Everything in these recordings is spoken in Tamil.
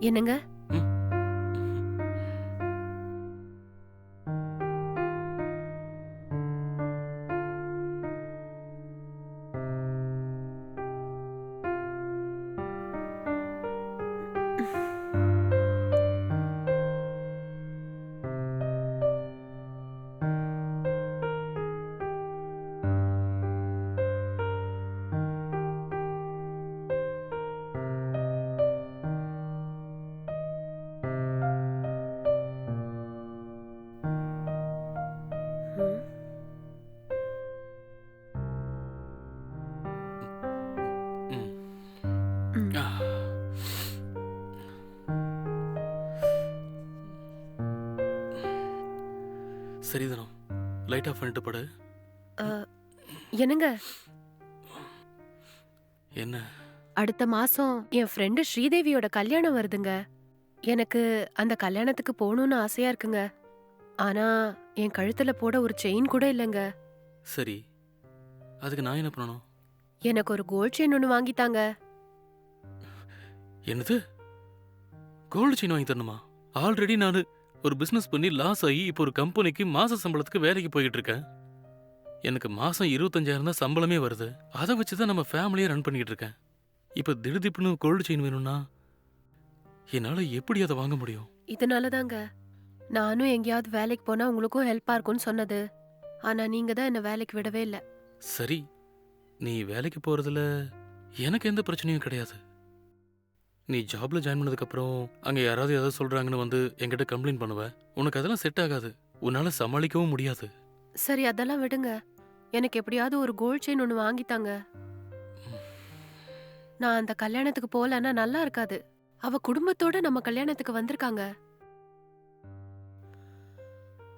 என்னங்க? ம். ம். ம். ம். ஆ. சரிதானோ, லைட் ஆஃப் பண்ணிட்டு படு. அ, என்னங்க? என்ன? அடுத்த மாசம் என் ஃப்ரெண்டு ஸ்ரீதேவியோட கல்யாணம் வருதுங்க. எனக்கு அந்த கல்யாணத்துக்கு போகணும்னு ஆசையா இருக்குங்க. ஆனா என் கழுத்துல போட ஒரு செயின் கூட இல்லங்க. சரி, அதுக்கு நான் என்ன பண்ணணும்? எனக்கு ஒரு கோல்ட் செயின் ஒன்னு வாங்கித்தாங்க. என்னது, கோல்டு செயின் வாங்கி தரணுமா? ஆல்ரெடி நான் ஒரு பிசினஸ் பண்ணி லாஸ் ஆகி இப்போ ஒரு கம்பெனிக்கு மாச சம்பளத்துக்கு வேலைக்கு போயிட்டு இருக்கேன். எனக்கு மாசம் 25,000 தான் சம்பளமே வருது. அதை வச்சு தான் நம்ம ஃபேமிலியை ரன் பண்ணிட்டு இருக்கேன். இப்போ திடுதிப்புன்னு கோல்டு செயின் வேணும்னா என்னால எப்படி அதை வாங்க முடியும்? இதனாலதாங்க நானும் எங்கேயாவது வேலைக்கு போனா உங்களுக்கும் ஹெல்ப்பா இருக்கும்னு சொன்னது. ஆனா நீங்க தான் என்ன வேலைக்கு விடவே இல்ல. சரி, நீ வேலைக்கு போறதுல எனக்கு எந்த பிரச்சனையும் கிடையாது. நீ ஜாப்ல ஜாயின் பண்ணதுக்கு அப்புறம் அங்க யாராவது ஏதாவது சொல்றாங்கன்னு வந்து என்கிட்ட கம்ப்ளைண்ட் பண்ணுவ. உனக்கு அதெல்லாம் செட் ஆகாது. உன்னால சமாளிக்கவும் முடியாது. சரி அதெல்லாம் விடுங்க. எனக்கு எப்படியாவது ஒரு கோல்ட் செயின் ஒன்னு வாங்கித்தாங்க. நான் அந்த கல்யாணத்துக்கு போகலன்னா நல்லா இருக்காது. அவ குடும்பத்தோட நம்ம கல்யாணத்துக்கு வந்திருக்காங்க.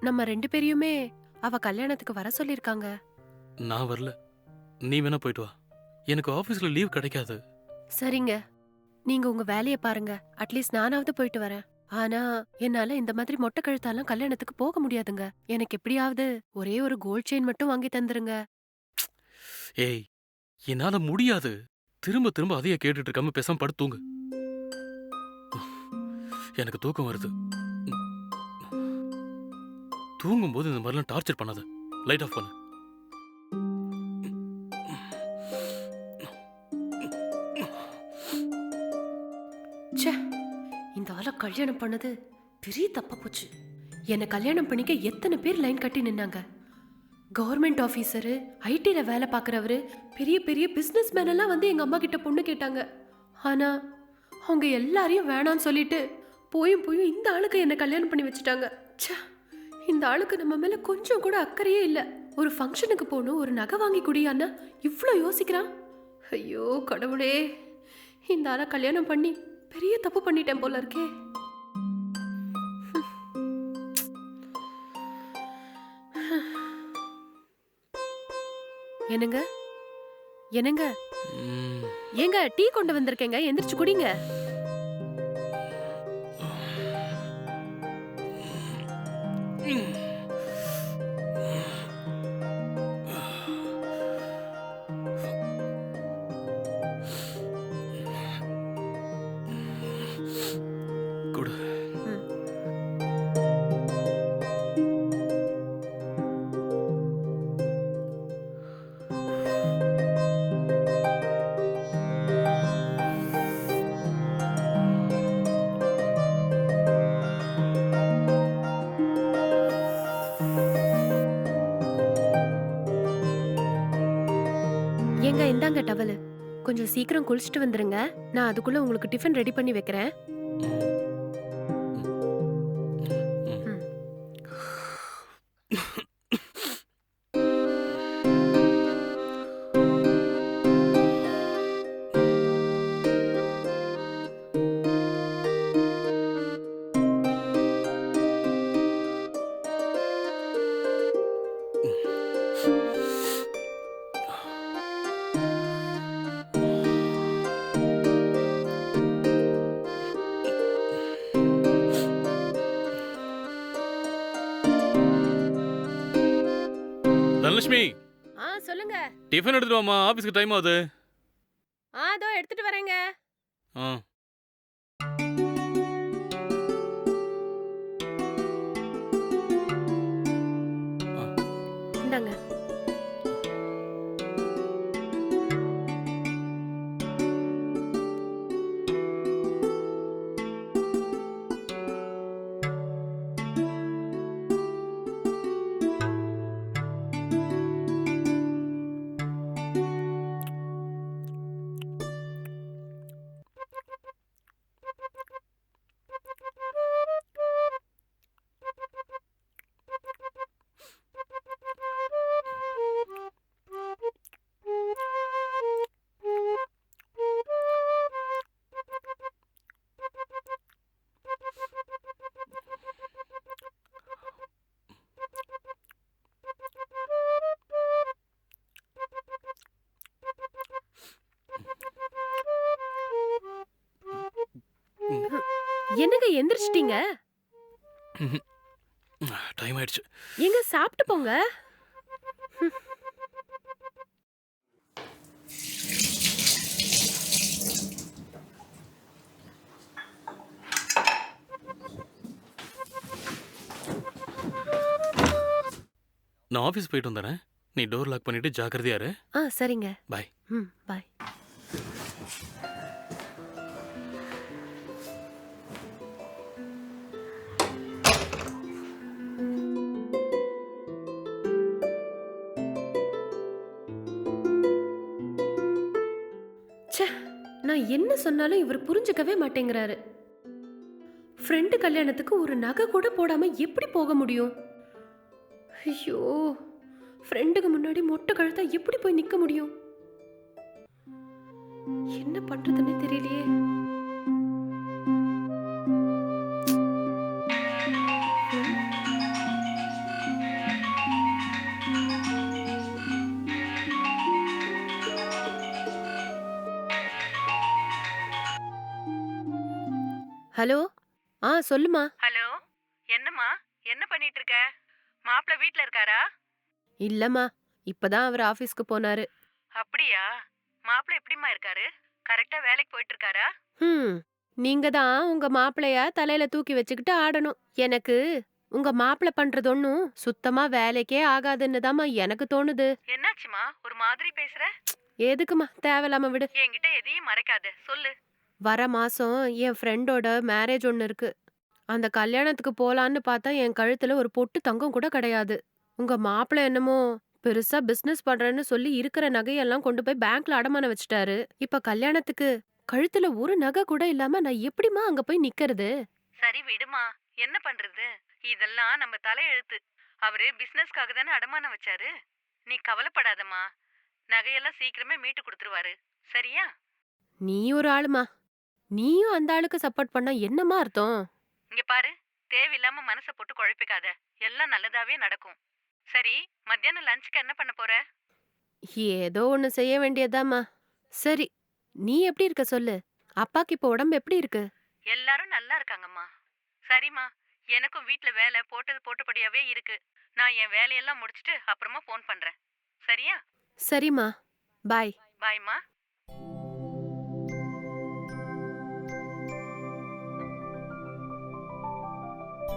நம்ம 2 பேரையுமே அவ கல்யாணத்துக்கு வர சொல்லிருக்காங்க. நான் வரல. நீ வேணா போயிட்டு வா. எனக்கு ஆபீஸ்ல லீவ் கிடைக்காது. சரிங்க, நீங்க உங்க வேலைய பாருங்க. அட்லீஸ்ட் நானாவது போயிட்டு வரேன். ஆனா என்னால இந்த மாதிரி மொட்டை கழுத்தாலாம் கல்யாணத்துக்கு போக முடியாதுங்க. எனக்கு எப்படியாவது ஒரே ஒரு கோல்ட் செயின் மட்டும் வாங்கி தந்துருங்க. ஏய், என்னால முடியாது. திரும்ப திரும்ப அதையே கேட்டுட்டு இருக்காம பேசாம படுத்து தூங்கு. எனக்கு தூக்கம் வருது. தூங்கும்போது இந்த மாதிரிலாம் டார்ச்சர் பண்ணாத. லைட் ஆஃப் பண்ணு. ச்சே, இந்த ஆள கல்யாணம் பண்ணது பெரிய தப்பா போச்சு. என்ன கல்யாணம் பண்ணிக்க எத்தனை பேர் லைன் கட்டி நின்னாங்க. கவர்மெண்ட் ஆபீசரு, ஐடில வேலை பார்க்கறவரு, பெரிய பெரிய பிசினஸ் மேன் எல்லாம் வந்து எங்க அம்மா கிட்ட பொண்ணு கேட்டாங்க. ஆனா அவங்க எல்லாரையும் வேணாம்னு சொல்லிட்டு போயும் போயும் இந்த ஆளுக்கு என்ன கல்யாணம் பண்ணி வச்சுட்டாங்க. ச்சே, இந்த ஆளுக்கு நம்ம மேல கொஞ்சம் கூட அக்கறையே இல்ல. ஒரு ஃபங்க்ஷனுக்கு போகணும், ஒரு நகை வாங்கி குடியான்னா இவ்ளோ யோசிக்கிறான். ஐயோ கடவுளே, இந்த ஆளை கல்யாணம் பண்ணி பெரிய தப்பு பண்ணிட்டேன் போல இருக்கே. என்னங்க? என்னங்க? ம். ஏங்க டீ கொண்டு வந்திருக்கேங்க, எந்திரிச்சு குடிங்க. குடு. ம். ஏங்க இந்தாங்க டவலு. கொஞ்சம் சீக்கிரம் குளிச்சுட்டு வந்துருங்க. நான் அதுக்குள்ள உங்களுக்கு டிஃபன் ரெடி பண்ணி வைக்கிறேன். ம். தனலட்சுமி, சொல்லுங்க. டிஃபன் எடுத்துட்டு வாமா, ஆபீஸ்க்கு டைம் ஆகுது. அதோ எடுத்துட்டு வரேங்க. ஆ. இந்தாங்க. என்னங்க எந்திரிச்சிட்டீங்க? டைம் ஆயிடுச்சு. எங்க சாப்பிட்டு போங்க. நான் ஆஃபீஸ் போயிட்டு வந்துடுறேன். நீ டோர் லாக் பண்ணிட்டு ஜாக்கிரதையா இரு. சரிங்க. பாய். பாய். ச்சே, நான் என்ன சொன்னாலும் இவர் புரிஞ்சுக்கவே மாட்டேங்கிறாரு. ஃப்ரெண்டு கல்யாணத்துக்கு ஒரு நகை கூட போடாம எப்படி போக முடியும்? ஐயோ, ஃப்ரெண்டுக்கு முன்னாடி மொட்டை கழுத்தா எப்படி போய் நிக்க முடியும்? என்ன பண்றதுன்னே தெரியலையே. ஹலோ. சொல்லுமா. ஹலோ, என்னம்மா? என்ன பண்ணிட்டு இருக்க? மாப்பிள்ள வீட்ல இருக்காரா? இல்லம்மா, இப்பதான் அவர் ஆபீஸ்க்கு போனாரு. அப்படியா? மாப்பிள்ள எப்படிம்மா இருக்காரு? கரெக்டா வேலைக்கு போயிட்டு இருக்காரா? நீங்க தான் உங்க மாப்பிளைய தலையில தூக்கி வச்சுக்கிட்டு ஆடணும். எனக்கு உங்க மாப்பிள பண்றது ஒண்ணும் சுத்தமா வேலைக்கே ஆகாதுன்னு தாம்மா எனக்கு தோணுது. என்னாச்சுமா? ஒரு மாதிரி பேசுற? எதுக்குமா, தேவையில்லாம விடு. என்கிட்ட எதையும் மறைக்காத, சொல்லு. வர மாசம் என் ஃப்ரெண்டோட மேரேஜ் ஒன்னு இருக்கு. அந்த கல்யாணத்துக்கு போலான்னு பார்த்தா என் கழுத்துல ஒரு பொட்டு தங்கம் கூட கிடையாது. உங்க மாப்பிள என்னமோ பெருசா பிசினஸ் பண்றேன்னு சொல்லி இருக்கிற நகையெல்லாம் கொண்டு போய் பேங்க்ல அடமானம் வச்சுட்டாரு. இப்ப கல்யாணத்துக்கு கழுத்துல ஒரு நகை கூட இல்லாம நான் எப்படிமா அங்க போய் நிக்கிறது? சரி விடுமா, என்ன பண்றது? இதெல்லாம் நம்ம தலையெழுத்து. அவரு பிசினஸ்க்காக தானே அடமானம் வச்சாரு. நீ கவலைப்படாதம்மா, நகையெல்லாம் சீக்கிரமே மீட்டு கொடுத்துருவாரு. சரியா? நீ ஒரு ஆளுமா. நீயும் அந்த ஆளுக்கு சப்போர்ட் பண்ணா என்னமா அர்த்தம்? இங்க பாரு, தேவையில்லாம மனசை போட்டு குழப்பிக்காத. எல்லாம் நல்லதாவே நடக்கும். சரி, மத்தியானம் லஞ்சுக்கு என்ன பண்ண போற? ஏதோ ஒண்ணு செய்ய வேண்டியதாம்மா. சரி, நீ எப்படி இருக்க சொல்லு. அப்பாக்கு இப்ப உடம்பு எப்படி இருக்கு? எல்லாரும் நல்லா இருக்காங்கம்மா. சரிம்மா, எனக்கும் வீட்ல வேலை போட்டது போட்டபடியாவே இருக்கு. நான் என் வேலையெல்லாம் முடிச்சிட்டு அப்புறமா ஃபோன் பண்றேன். சரியா? சரிம்மா, பாய். பாய்மா.